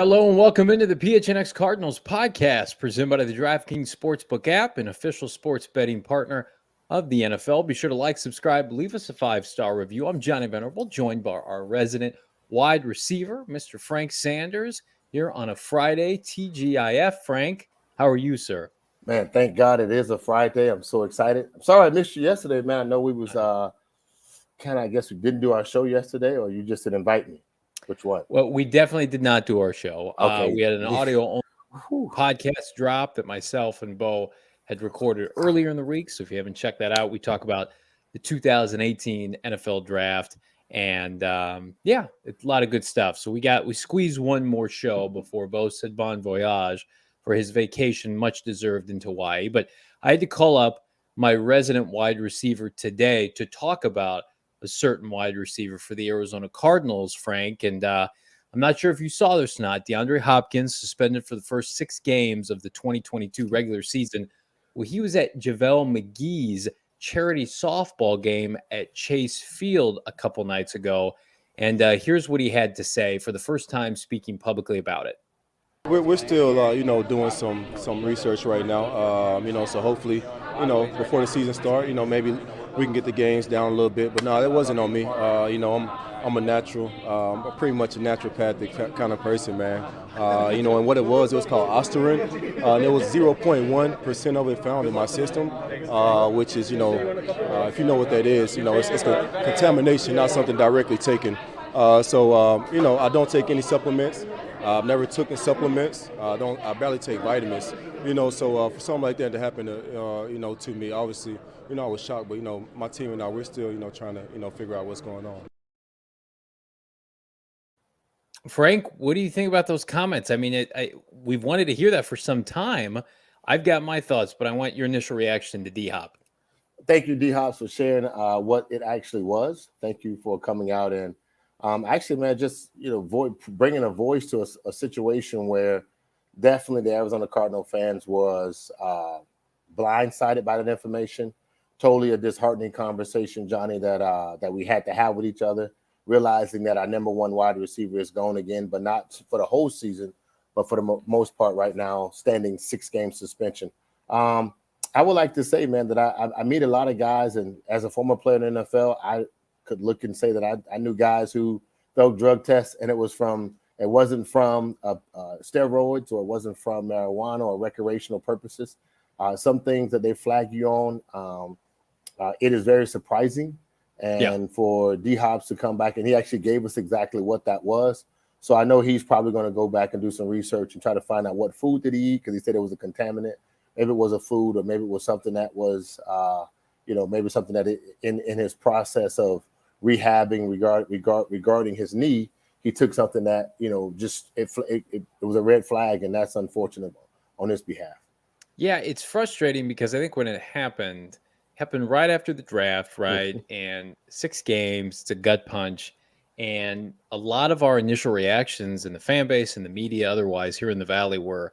Hello and welcome into the PHNX Cardinals podcast presented by the DraftKings Sportsbook app, an official sports betting partner of the NFL. Be sure to like, subscribe, leave us a 5-star review. I'm Johnny Venerable, joined by our resident wide receiver, Mr. Frank Sanders, here on a Friday, TGIF. Frank, how are you, sir? Man, thank God it is a Friday. I'm so excited. I'm sorry I missed you yesterday, man. I know we was I guess we didn't do our show yesterday, or you just didn't invite me. Which one? Well, we definitely did not do our show. Okay. We had an audio podcast drop that myself and Bo had recorded earlier in the week. So if you haven't checked that out, we talk about the 2018 NFL draft. And a lot of good stuff. So we squeezed one more show before Bo said bon voyage for his vacation, much deserved, into Hawaii. But I had to call up my resident wide receiver today to talk about a certain wide receiver for the Arizona Cardinals, Frank. And I'm not sure if you saw this or not. DeAndre Hopkins suspended for the first 6 games of the 2022 regular season. Well, he was at JaVale McGee's charity softball game at Chase Field a couple nights ago. And here's what he had to say for the first time speaking publicly about it. We're still, doing some research right now, so hopefully, before the season starts, maybe we can get the games down a little bit. But no, that wasn't on me. I'm a natural, pretty much a naturopathic kind of person, man. And what it was called Osterin. There was 0.1% of it found in my system, which is, if you know what that is, it's a contamination, not something directly taken. I don't take any supplements. I've never taken supplements. I barely take vitamins. So for something like that to happen to me, obviously, I was shocked. But my team and I, we're still, trying to, figure out what's going on. Frank, what do you think about those comments? I mean, we've wanted to hear that for some time. I've got my thoughts, but I want your initial reaction to DHop. Thank you, DHop, for sharing what it actually was. Thank you for coming out and actually, man, just bringing a voice to a situation where definitely the Arizona Cardinal fans was blindsided by that information. Totally a disheartening conversation, Johnny, that we had to have with each other, realizing that our number one wide receiver is gone again, but not for the whole season, but for the most part right now, standing 6-game suspension. I would like to say, man, that I meet a lot of guys, and as a former player in the NFL, I could look and say that I knew guys who failed drug tests, and it wasn't from steroids, or it wasn't from marijuana or recreational purposes. Some things that they flag you on, it is very surprising. And for DHop to come back, and he actually gave us exactly what that was. So I know he's probably going to go back and do some research and try to find out what food did he eat, because he said it was a contaminant. Maybe it was a food, or maybe it was something that was, maybe something that in his process of rehabbing regarding his knee, he took something that, it was a red flag, and that's unfortunate on his behalf. Yeah, it's frustrating because I think when it happened right after the draft, right? And 6 games, it's a gut punch. And a lot of our initial reactions in the fan base and the media otherwise here in the Valley were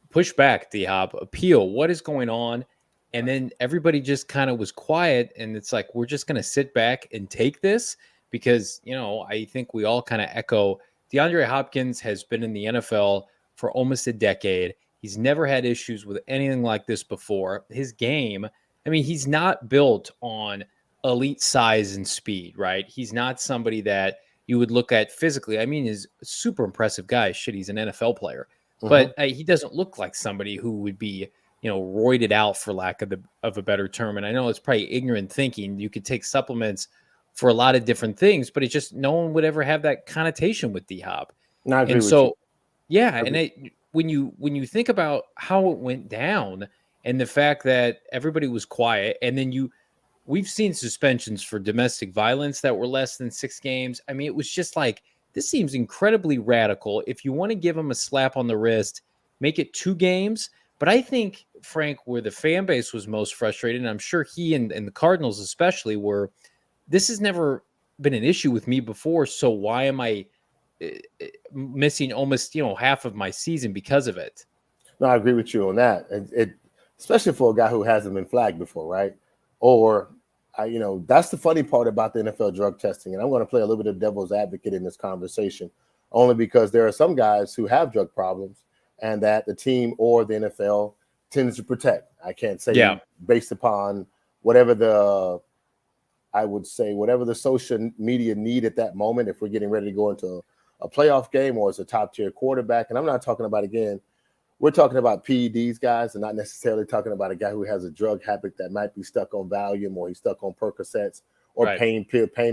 push back, DHop, appeal, what is going on? And then everybody just kind of was quiet, and it's like, we're just going to sit back and take this because, I think we all kind of echo DeAndre Hopkins has been in the NFL for almost a decade. He's never had issues with anything like this before. His game, I mean, he's not built on elite size and speed, right? He's not somebody that you would look at physically. I mean, he's a super impressive guy. Shit, he's an NFL player. But he doesn't look like somebody who would be, roided out, for lack of a better term. And I know it's probably ignorant thinking. You could take supplements for a lot of different things, but it's just no one would ever have that connotation with DHop. And so, when you think about how it went down and the fact that everybody was quiet, and then we've seen suspensions for domestic violence that were less than 6 games. I mean, it was just like, this seems incredibly radical. If you want to give him a slap on the wrist, make it 2 games. But I think, Frank, where the fan base was most frustrated, and I'm sure he and the Cardinals especially were, this has never been an issue with me before, so why am I missing almost, half of my season because of it? No, I agree with you on that. It especially for a guy who hasn't been flagged before, right? Or, that's the funny part about the NFL drug testing, and I'm going to play a little bit of devil's advocate in this conversation. only because there are some guys who have drug problems and that the team or the NFL tends to protect. I can't say based upon whatever the social media need at that moment, if we're getting ready to go into a playoff game or as a top tier quarterback. And I'm not talking about, again, we're talking about PEDs, guys, and not necessarily talking about a guy who has a drug habit that might be stuck on Valium or he's stuck on Percocets or pain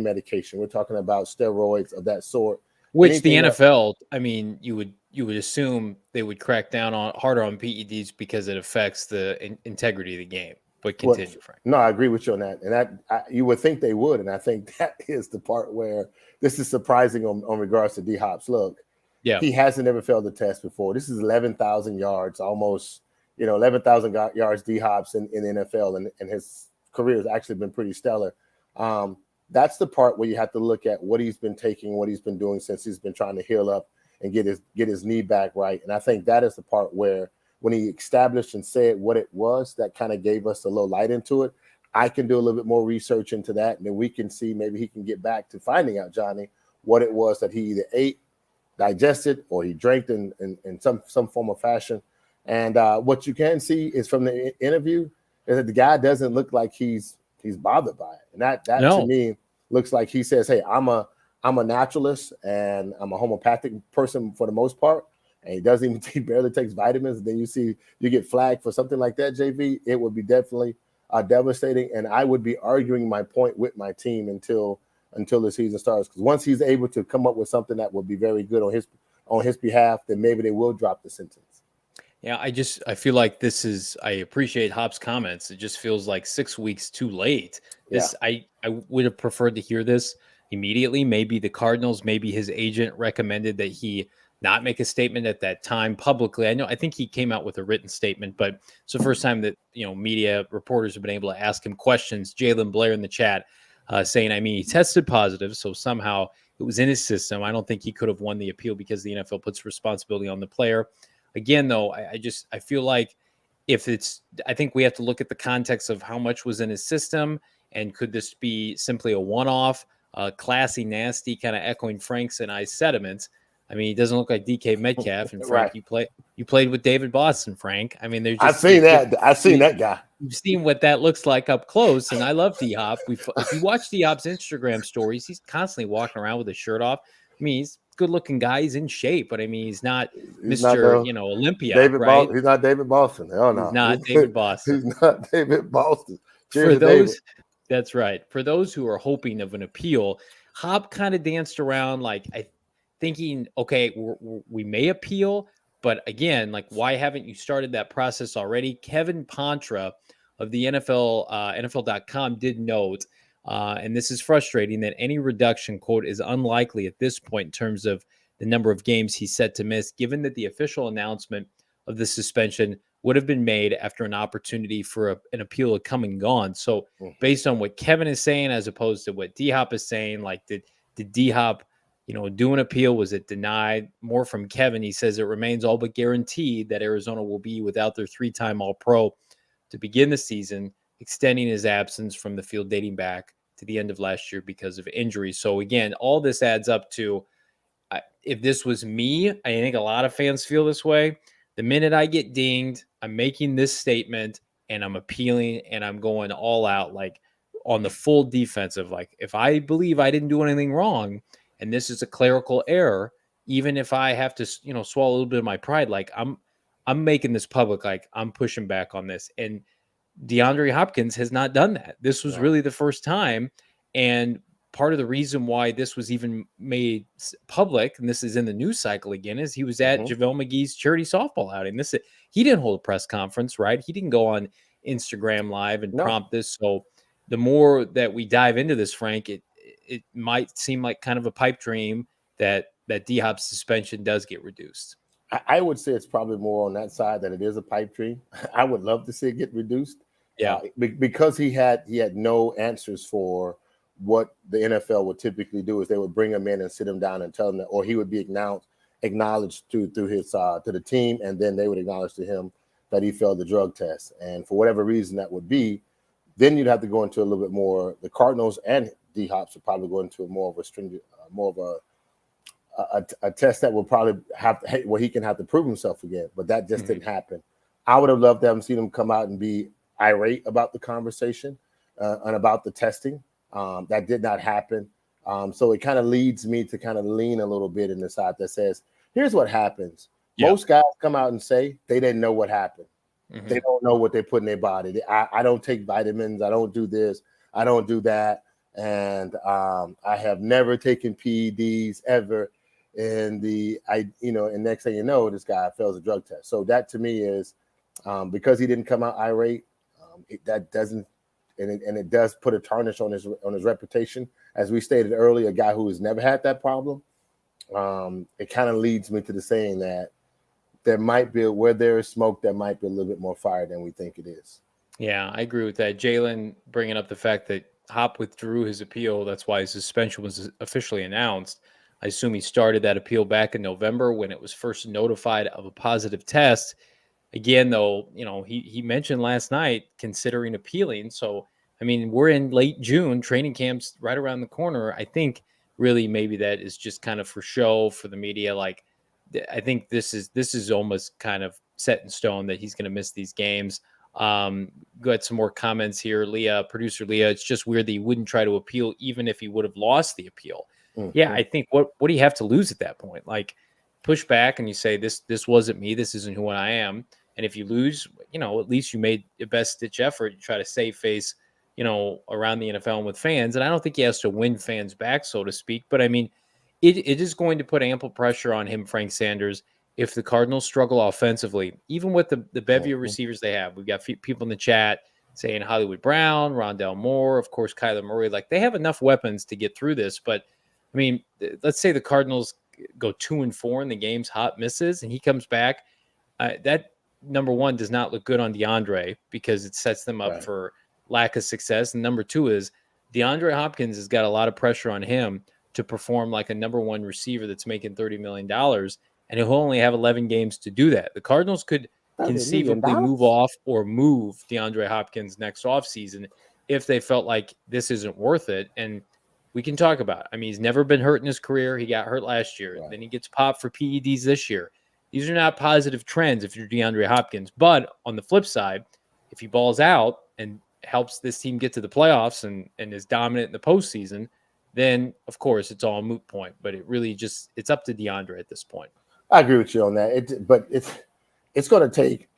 medication. We're talking about steroids of that sort. Which the NFL, I mean, you would assume they would crack down harder on PEDs because it affects the integrity of the game. But continue, Frank. No, I agree with you on that. And you would think they would. And I think that is the part where this is surprising on regards to DHop's look. Yeah. He hasn't ever failed the test before. This is 11,000 yards, almost, 11,000 yards DHop's in the NFL. And his career has actually been pretty stellar. That's the part where you have to look at what he's been taking, what he's been doing since he's been trying to heal up and get his knee back right. And I think that is the part where when he established and said what it was, that kind of gave us a little light into it. I can do a little bit more research into that, and then we can see maybe he can get back to finding out, Johnny, what it was that he either ate, digested, or he drank in some form of fashion. And what you can see is from the interview is that the guy doesn't look like he's bothered by it. And that to me looks like he says, hey, I'm a naturalist and I'm a homeopathic person for the most part. And he doesn't even he barely takes vitamins. And then you get flagged for something like that, JV. It would be definitely devastating. And I would be arguing my point with my team until the season starts. Because once he's able to come up with something that would be very good on his behalf, then maybe they will drop the sentence. Yeah, I feel like I appreciate Hop's comments. It just feels like 6 weeks too late. I would have preferred to hear this immediately. Maybe the Cardinals, maybe his agent recommended that he not make a statement at that time publicly. I think he came out with a written statement, but it's the first time that, media reporters have been able to ask him questions. Jalen Blair in the chat saying, he tested positive, so somehow it was in his system. I don't think he could have won the appeal because the NFL puts responsibility on the player. Again, though, I feel like I think we have to look at the context of how much was in his system, and could this be simply a one-off, classy, nasty, kind of echoing Frank's and I's sentiments. He doesn't look like DK Metcalf, and Frank, you played with David Boston, Frank. I've seen that guy. You've seen what that looks like up close, and I love DHop. If you watch DHop's Instagram stories, he's constantly walking around with his shirt off. He's a good-looking guy. He's in shape, but he's not Mr. Olympia. David right? He's not David Boston. Hell no. He's not David Boston. He's not David Boston. For those, that's right. For those who are hoping of an appeal, Hop kind of danced around thinking, okay, we may appeal, but again, why haven't you started that process already? Kevin Pontra of the NFL.com did note, and this is frustrating, that any reduction, quote, is unlikely at this point in terms of the number of games he's set to miss, given that the official announcement of the suspension would have been made after an opportunity for an appeal had come and gone. So based on what Kevin is saying, as opposed to what DHop is saying, did DHop do an appeal? Was it denied? More from Kevin. He says it remains all but guaranteed that Arizona will be without their 3-time All-Pro to begin the season, extending his absence from the field dating back to the end of last year because of injury. So again, all this adds up to, if this was me, I think a lot of fans feel this way. The minute I get dinged, I'm making this statement and I'm appealing and I'm going all out, on the full defensive. If I believe I didn't do anything wrong, and this is a clerical error, even if I have to, swallow a little bit of my pride, I'm making this public, I'm pushing back on this. And DeAndre Hopkins has not done that. This was really the first time. And part of the reason why this was even made public, and this is in the news cycle again, is he was at JaVale McGee's charity softball outing. He didn't hold a press conference, right? He didn't go on Instagram Live and prompt this. So the more that we dive into this, Frank, it might seem like kind of a pipe dream that DHop's suspension does get reduced. I would say it's probably more on that side than it is a pipe dream. I would love to see it get reduced. Yeah, because he had no answers for what the NFL would typically do. Is they would bring him in and sit him down and tell him that, or he would be acknowledged through his to the team, and then they would acknowledge to him that he failed the drug test. And for whatever reason that would be, then you'd have to go into a little bit more. The Cardinals and DHop should probably go into more of a stringent, more of a test that will probably where he can have to prove himself again. But that just didn't happen. I would have loved to have seen him come out and be irate about the conversation and about the testing. That did not happen. So it kind of leads me to kind of lean a little bit in the side that says, here's what happens. Yeah. Most guys come out and say they didn't know what happened. They don't know what they put in their body. I don't take vitamins. I don't do this. I don't do that. And I have never taken PEDs ever. And and next thing you know, this guy fails a drug test. So that to me is because he didn't come out irate. That doesn't, and it does put a tarnish on his reputation. As we stated earlier, a guy who has never had that problem. It kind of leads me to the saying that there might be where there is smoke, there might be a little bit more fire than we think it is. Yeah, I agree with that. Jalen bringing up the fact that Hop withdrew his appeal. That's why his suspension was officially announced. I assume he started that appeal back in November when it was first notified of a positive test. Again, though, he mentioned last night considering appealing. So, I mean, we're in late June, training camp's right around the corner. I think really maybe that is just kind of for show for the media. Like, I think this is almost kind of set in stone that he's going to miss these games. Got some more comments here. Producer Leah, it's just weird that he wouldn't try to appeal even if he would have lost the appeal. Yeah, I think what do you have to lose at that point? Like, push back and you say this wasn't me, this isn't who I am. And if you lose, at least you made your best ditch effort to try to save face, around the NFL and with fans. And I don't think he has to win fans back, so to speak. But I mean, it is going to put ample pressure on him, Frank Sanders, if the Cardinals struggle offensively, even with the bevy of receivers they have. We've got people in the chat saying Hollywood Brown, Rondell Moore, of course, Kyler Murray. Like, they have enough weapons to get through this. But I mean, let's say the Cardinals go 2-4 in the games Hop misses, and he comes back. That, number one, does not look good on DeAndre because it sets them up for lack of success. And number two is DeAndre Hopkins has got a lot of pressure on him to perform like a number one receiver that's making $30 million, and he'll only have 11 games to do that. The Cardinals could conceivably move off or move DeAndre Hopkins next offseason if they felt like this isn't worth it. And we can talk about it. I mean, he's never been hurt in his career. He got hurt last year. Then he gets popped for PEDs this year. These are not positive trends if you're DeAndre Hopkins. But on the flip side, if he balls out and helps this team get to the playoffs and is dominant in the postseason, then, of course, it's all a moot point. But it really it's up to DeAndre at this point. I agree with you on that. But it's going to take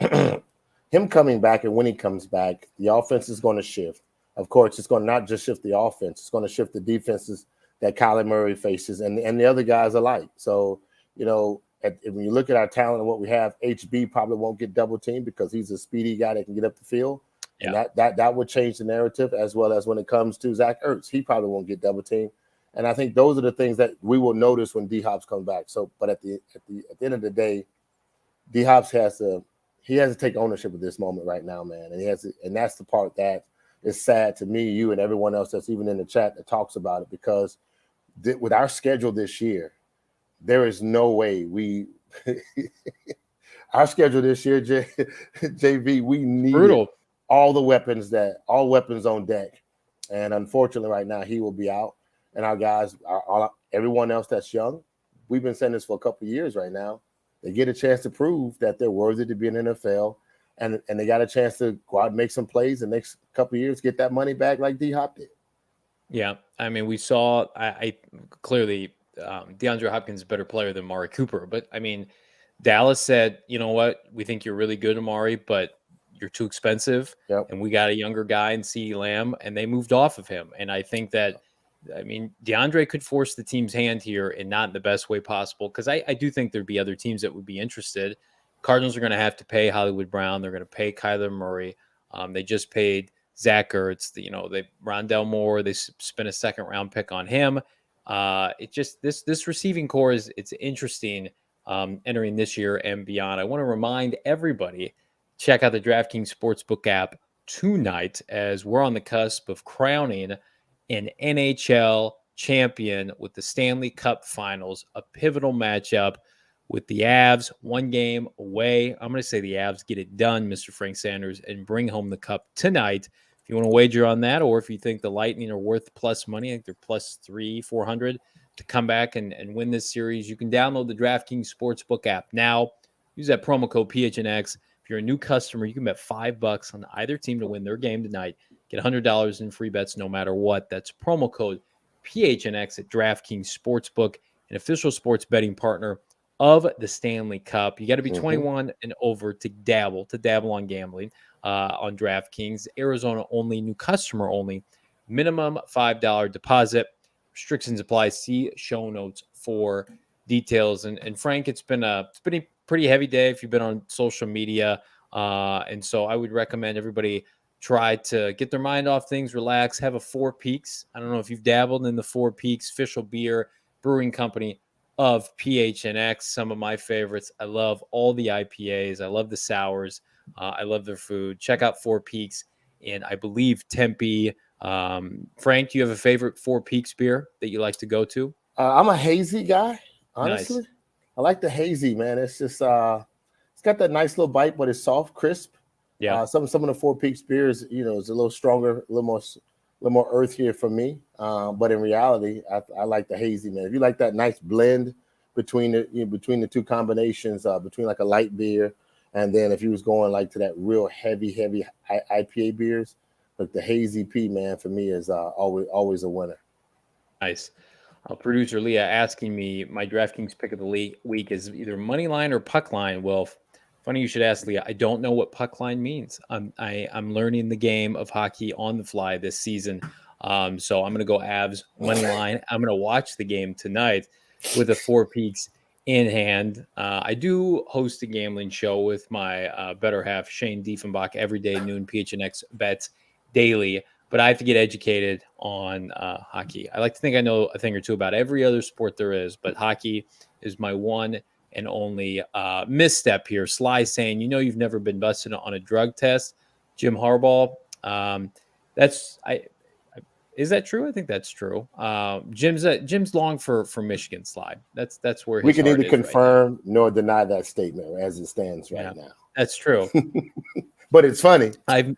him coming back, and when he comes back, the offense is going to shift. Of course, it's going to not just shift the offense. It's going to shift the defenses that Kyler Murray faces and the other guys alike. So, when you look at our talent and what we have, HB probably won't get double teamed because he's a speedy guy that can get up the field. Yeah. And that would change the narrative, as well as when it comes to Zach Ertz. He probably won't get double teamed. And I think those are the things that we will notice when DHop comes back. So, but at the end of the day, DHop has to take ownership of this moment right now, man. And that's the part that is sad to me, you, and everyone else that's even in the chat that talks about it, because with our schedule this year, there is no way our schedule this year, JV, we need all weapons on deck. And unfortunately right now he will be out. And our guys, everyone else that's young, we've been saying this for a couple of years right now. They get a chance to prove that they're worthy to be in the NFL, and they got a chance to go out and make some plays the next couple of years, get that money back like DHop did. Yeah, I mean, we saw I clearly DeAndre Hopkins is a better player than Amari Cooper, but I mean, Dallas said, you know what, we think you're really good, Amari, but you're too expensive, and we got a younger guy in CeeDee Lamb, and they moved off of him. And I think that, I mean, DeAndre could force the team's hand here and not in the best way possible, because I do think there'd be other teams that would be interested. Cardinals are going to have to pay Hollywood Brown. They're going to pay Kyler Murray. They just paid Zach Ertz. They Rondell Moore. They spent a second-round pick on him. It just this receiving core it's interesting entering this year and beyond. I want to remind everybody, check out the DraftKings Sportsbook app tonight, as we're on the cusp of crowning an NHL champion with the Stanley Cup Finals, a pivotal matchup with the Avs, one game away. I'm going to say the Avs get it done, Mr. Frank Sanders, and bring home the cup tonight. If you want to wager on that, or if you think the Lightning are worth plus money, I think they're plus 300-400. to come back and win this series, you can download the DraftKings Sportsbook app now. Use that promo code PHNX. If you're a new customer, you can bet $5 on either team to win their game tonight. Get $100 in free bets no matter what. That's promo code PHNX at DraftKings Sportsbook, an official sports betting partner of the Stanley Cup. You got to be 21 and over to dabble on gambling on DraftKings. Arizona only, new customer only, minimum $5 deposit. Restrictions apply. See show notes for details. And Frank, it's been a pretty heavy day if you've been on social media. And so I would recommend everybody try to get their mind off things, relax, have a Four Peaks. I don't know if you've dabbled in the Four Peaks official beer brewing company of PHNX. Some of my favorites. I love all the IPAs. I love the sours. I love their food. Check out Four Peaks in, I believe, Tempe. Frank, do you have a favorite Four Peaks beer that you like to go to? I'm a hazy guy, honestly. Nice. I like the hazy, man. It's just it's got that nice little bite, but it's soft, crisp. Yeah. Some of the Four Peaks beers, is a little stronger, a little more earthier for me. But in reality, I like the hazy, man. If you like that nice blend between the two combinations, between like a light beer, and then if you was going like to that real heavy IPA beers, like the hazy P, man, for me is always a winner. Nice. Producer Leah asking me, my DraftKings pick of the week is either money line or puck line. Well, funny you should ask, Leah. I don't know what puck line means. I'm learning the game of hockey on the fly this season. So I'm going to go Avs money line. I'm going to watch the game tonight with the Four Peaks in hand. I do host a gambling show with my better half, Shane Diefenbach, every day, noon, PHNX bets daily. But I have to get educated on hockey. I like to think I know a thing or two about every other sport there is, but hockey is my one and only misstep here. Sly saying, you've never been busted on a drug test. Jim Harbaugh. Is that true? I think that's true. Jim's long for Michigan, Sly. That's where his we can heart neither is confirm right nor deny that statement as it stands right now. That's true. But it's funny. I've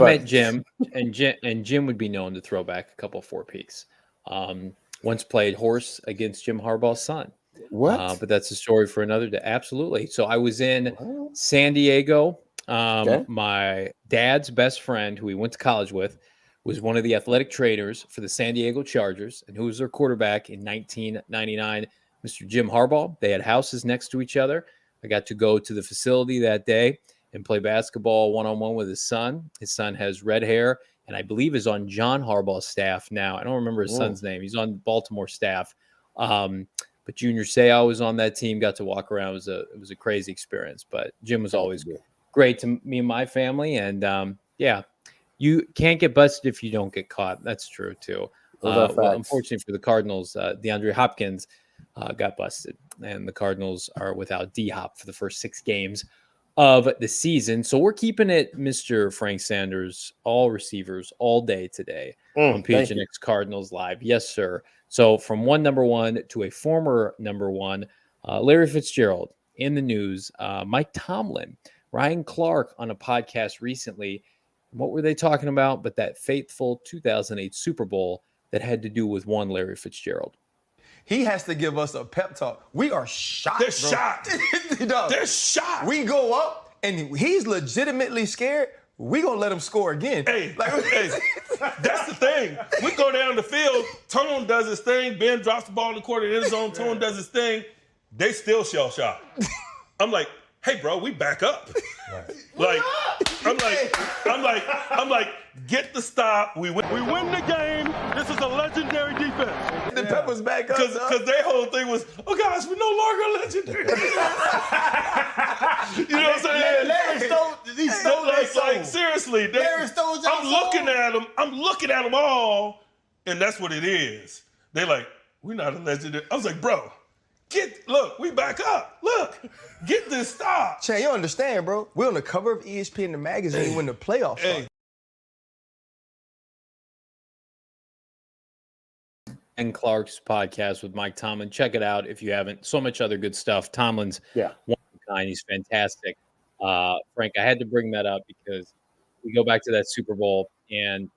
met Jim, and Jim would be known to throw back a couple of Four Peaks. Once played horse against Jim Harbaugh's son. What? But that's a story for another day. Absolutely. So I was in San Diego. My dad's best friend, who he went to college with, was one of the athletic trainers for the San Diego Chargers, and who was their quarterback in 1999, Mr. Jim Harbaugh. They had houses next to each other. I got to go to the facility that day and play basketball one-on-one with his son. His son has red hair and I believe is on John Harbaugh's staff now. I don't remember his son's name. He's on Baltimore staff. But Junior Seau was on that team, got to walk around. It was a crazy experience. But Jim was always great to me and my family. And, you can't get busted if you don't get caught. That's true, too. Well, unfortunately for the Cardinals, DeAndre Hopkins got busted. And the Cardinals are without DHop for the first 6 games of the season. So we're keeping it, Mr. Frank Sanders, all receivers all day today on PHNX Cardinals Live. Yes, sir. So from one number one to a former number one, Larry Fitzgerald in the news, Mike Tomlin, Ryan Clark on a podcast recently. What were they talking about? But that fateful 2008 Super Bowl that had to do with one Larry Fitzgerald. He has to give us a pep talk. We are shocked. They're shocked. They're shocked. We go up, and he's legitimately scared. We gonna let him score again. Hey, that's the thing. We go down the field. Tone does his thing. Ben drops the ball in the corner of the end zone. Tone does his thing. They still shell shocked. I'm like, hey, bro, we back up. Right. I'm like, get the stop. We win the game. This is a legendary defense. The Peppers back up. Because their whole thing was, oh gosh, we're no longer legendary. You know what I'm saying? Larry stole that song. Like seriously, Larry stole that I'm looking at them. I'm looking at them all, and that's what it is. They like, we're not a legendary. I was like, bro. Look, we back up. Look, get this stop. Chan, you understand, bro? We're on the cover of ESPN the magazine when the playoffs start. And Clark's podcast with Mike Tomlin. Check it out if you haven't. So much other good stuff. Tomlin's one of a kind. He's fantastic. Frank, I had to bring that up because we go back to that Super Bowl. And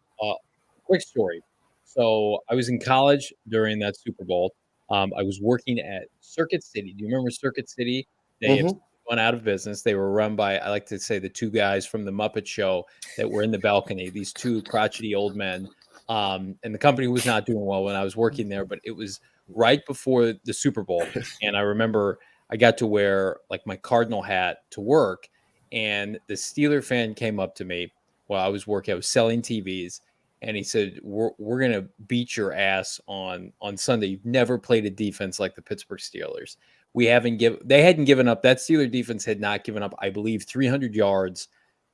quick story. So I was in college during that Super Bowl. I was working at Circuit City. Do you remember Circuit City? They have Mm-hmm. gone out of business. They were run by, I like to say, the two guys from the Muppet Show that were in the balcony, these two crotchety old men. And the company was not doing well when I was working there, but it was right before the Super Bowl. And I remember I got to wear like my Cardinal hat to work. And the Steeler fan came up to me while I was working. I was selling TVs. And he said, we're going to beat your ass on Sunday. You've never played a defense like the Pittsburgh Steelers. They hadn't given up. That Steeler defense had not given up, I believe, 300 yards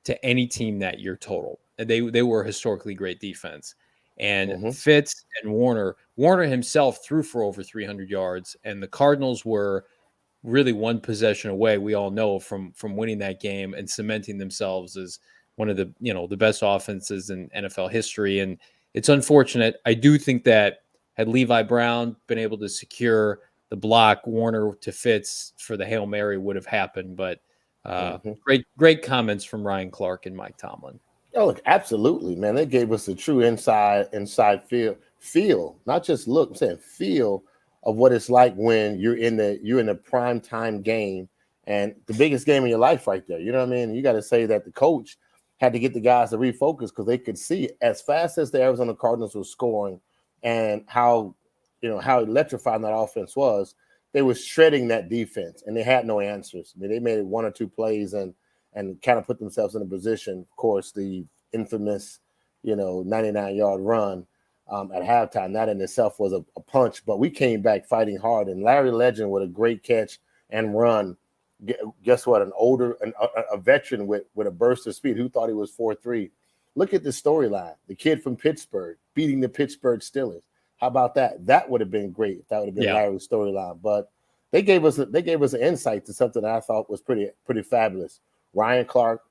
to any team that year total. And they were a historically great defense. And Fitz and Warner himself threw for over 300 yards. And the Cardinals were really one possession away, we all know, from winning that game and cementing themselves as one of the the best offenses in NFL history. And it's unfortunate. I do think that had Levi Brown been able to secure the block, Warner to Fitz for the Hail Mary would have happened. But great comments from Ryan Clark and Mike Tomlin. Oh, look, absolutely, man. They gave us a true inside feel, not just look. I'm saying feel of what it's like when you're in the prime time game and the biggest game of your life right there. You know what I mean? You got to say that the coach had to get the guys to refocus because they could see as fast as the Arizona Cardinals were scoring and how electrifying that offense was. They were shredding that defense and they had no answers. I mean, they made one or two plays and kind of put themselves in a position. Of course, the infamous 99-yard run at halftime, that in itself was a punch, but we came back fighting hard. And Larry Legend with a great catch and run. Guess what? A veteran with a burst of speed who thought he was 4'3". Look at the storyline. The kid from Pittsburgh beating the Pittsburgh Steelers. How about that? That would have been great if that would have been Larry's storyline. But they gave us an insight to something that I thought was pretty fabulous. Ryan Clark,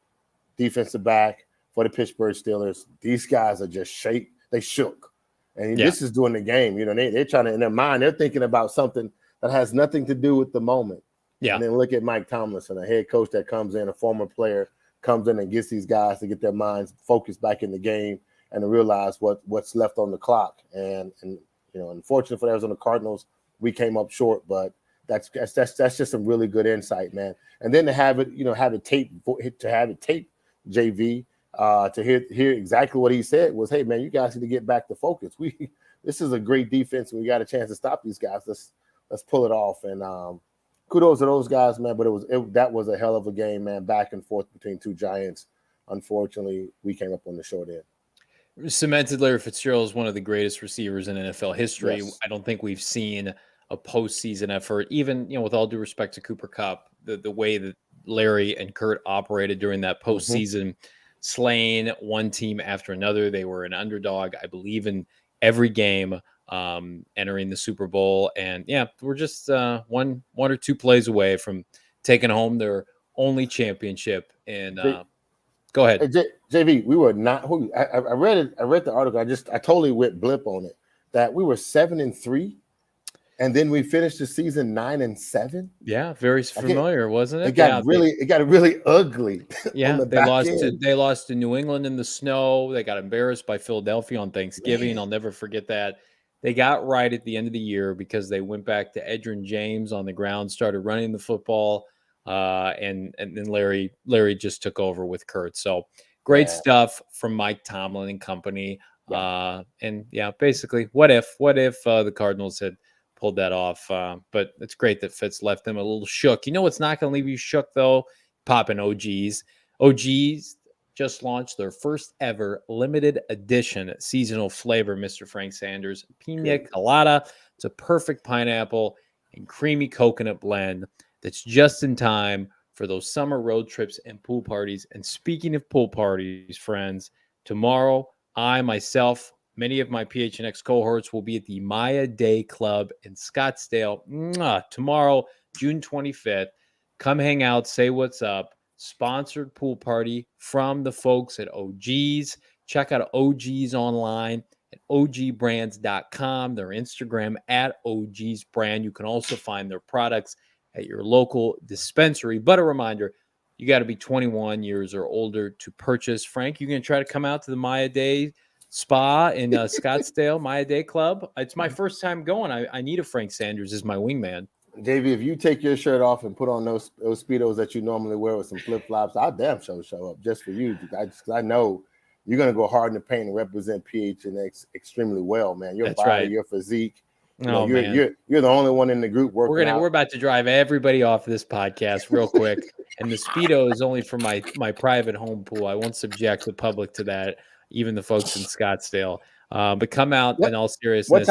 defensive back for the Pittsburgh Steelers. These guys are just they shook. And this is during the game. They're trying to, in their mind, they're thinking about something that has nothing to do with the moment. Yeah. And then look at Mike Tomlinson, a head coach that comes in, a former player, comes in and gets these guys to get their minds focused back in the game and to realize what's left on the clock. And unfortunately for the Arizona Cardinals, we came up short, but that's just some really good insight, man. And then to have it taped, JV, to hear exactly what he said was, hey man, you guys need to get back to focus. This is a great defense and we got a chance to stop these guys. Let's pull it off. And kudos to those guys, man. But that was a hell of a game, man. Back and forth between two giants. Unfortunately, we came up on the short end. Cemented Larry Fitzgerald is one of the greatest receivers in NFL history. Yes. I don't think we've seen a postseason effort, even with all due respect to Cooper Kupp, the way that Larry and Kurt operated during that postseason, slaying one team after another. They were an underdog, I believe, in every game, entering the Super Bowl. And we're just one or two plays away from taking home their only championship. And go ahead. Hey, JV, we were not. I read it. I read the article. I totally went blip on it. That we were 7-3, and then we finished the season 9-7. Yeah, very familiar, wasn't it? It got really ugly. Yeah, they lost to New England in the snow. They got embarrassed by Philadelphia on Thanksgiving. Man. I'll never forget that. They got right at the end of the year because they went back to Edgerrin James on the ground, started running the football. And then Larry just took over with Kurt. So great stuff from Mike Tomlin and company. Basically, what if the Cardinals had pulled that off? But it's great that Fitz left them a little shook. You know what's not going to leave you shook though? Popping OGs. OGs just launched their first ever limited edition seasonal flavor, Mr. Frank Sanders. Pina Colada. It's a perfect pineapple and creamy coconut blend that's just in time for those summer road trips and pool parties. And speaking of pool parties, friends, tomorrow, I myself, many of my PHNX cohorts will be at the Maya Day Club in Scottsdale. Tomorrow, June 25th. Come hang out, say what's up. Sponsored pool party from the folks at OGs. Check out OGs online at ogbrands.com. Their Instagram at OGsBrand. You can also find their products at your local dispensary. But a reminder, you got to be 21 years or older to purchase. Frank, you going to try to come out to the Maya Day spa in Scottsdale, Maya Day Club. It's my first time going. I need a Frank Sanders as my wingman. JV, if you take your shirt off and put on those Speedos that you normally wear with some flip-flops, I'll damn sure show up just for you. I know you're going to go hard in the paint and represent PHNX extremely well, man. Your That's body, right. your physique. Oh, man. You're the only one in the group working out. We're about to drive everybody off this podcast real quick. And the Speedo is only for my private home pool. I won't subject the public to that, even the folks in Scottsdale. But come out in all seriousness.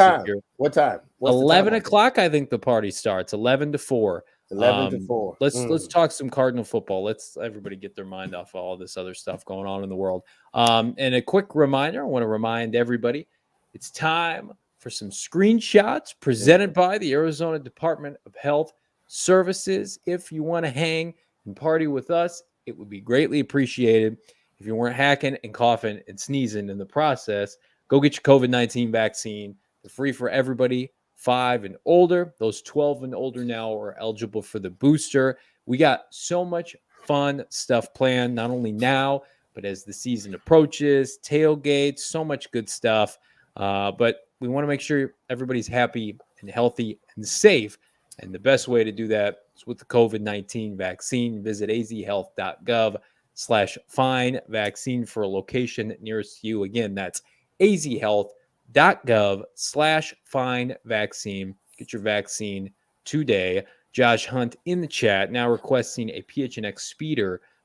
What time? 11 o'clock, I think the party starts. 11 to 4. 11 to 4. Let's talk some Cardinal football. Let's everybody get their mind off all this other stuff going on in the world. And a quick reminder, I want to remind everybody, it's time for some screenshots presented by the Arizona Department of Health Services. If you want to hang and party with us, it would be greatly appreciated. If you weren't hacking and coughing and sneezing in the process, go get your COVID-19 vaccine. They're free for everybody 5 and older. Those 12 and older now are eligible for the booster. We got so much fun stuff planned, not only now, but as the season approaches, tailgates, so much good stuff. But we want to make sure everybody's happy and healthy and safe. And the best way to do that is with the COVID-19 vaccine. Visit azhealth.gov/find vaccine for a location nearest you. Again, that's azhealth.gov/find vaccine. Get your vaccine today. Josh Hunt in the chat now requesting a PHNX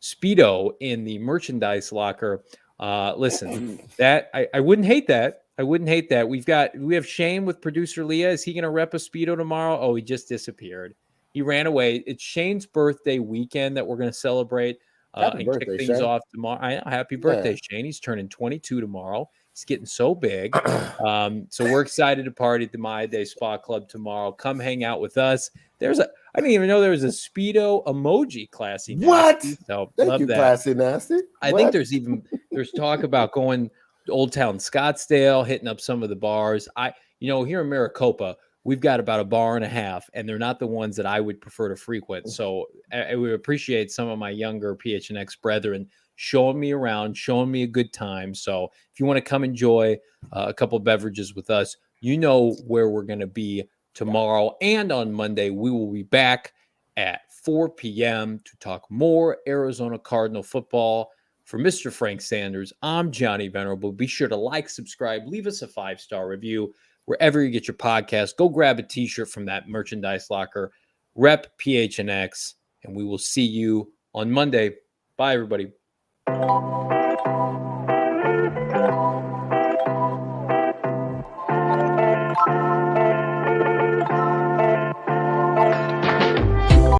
Speedo in the merchandise locker. Listen, that I wouldn't hate that. I wouldn't hate that. We have Shane with producer Leah. Is he going to rep a Speedo tomorrow? Oh, he just disappeared. He ran away. It's Shane's birthday weekend that we're going to celebrate and birthday, kick things Shane. off tomorrow. I know. Happy birthday, Shane. He's turning 22 tomorrow. He's getting so big. So we're excited to party at the Maya Day Spa Club tomorrow. Come hang out with us. I didn't even know there was a Speedo emoji, Classy Nasty. What? So Thank love you, that. Classy Nasty. I think there's talk about going to Old Town Scottsdale, hitting up some of the bars. Here in Maricopa, we've got about a bar and a half, and they're not the ones that I would prefer to frequent. So I would appreciate some of my younger PHNX brethren showing me around, showing me a good time. So if you want to come enjoy a couple of beverages with us, you know where we're going to be tomorrow. And on Monday, we will be back at 4 p.m. to talk more Arizona Cardinal football. For Mr. Frank Sanders, I'm Johnny Venerable. Be sure to like, subscribe, leave us a 5-star review wherever you get your podcast. Go grab a t-shirt from that merchandise locker. Rep PHNX, and we will see you on Monday. Bye, everybody.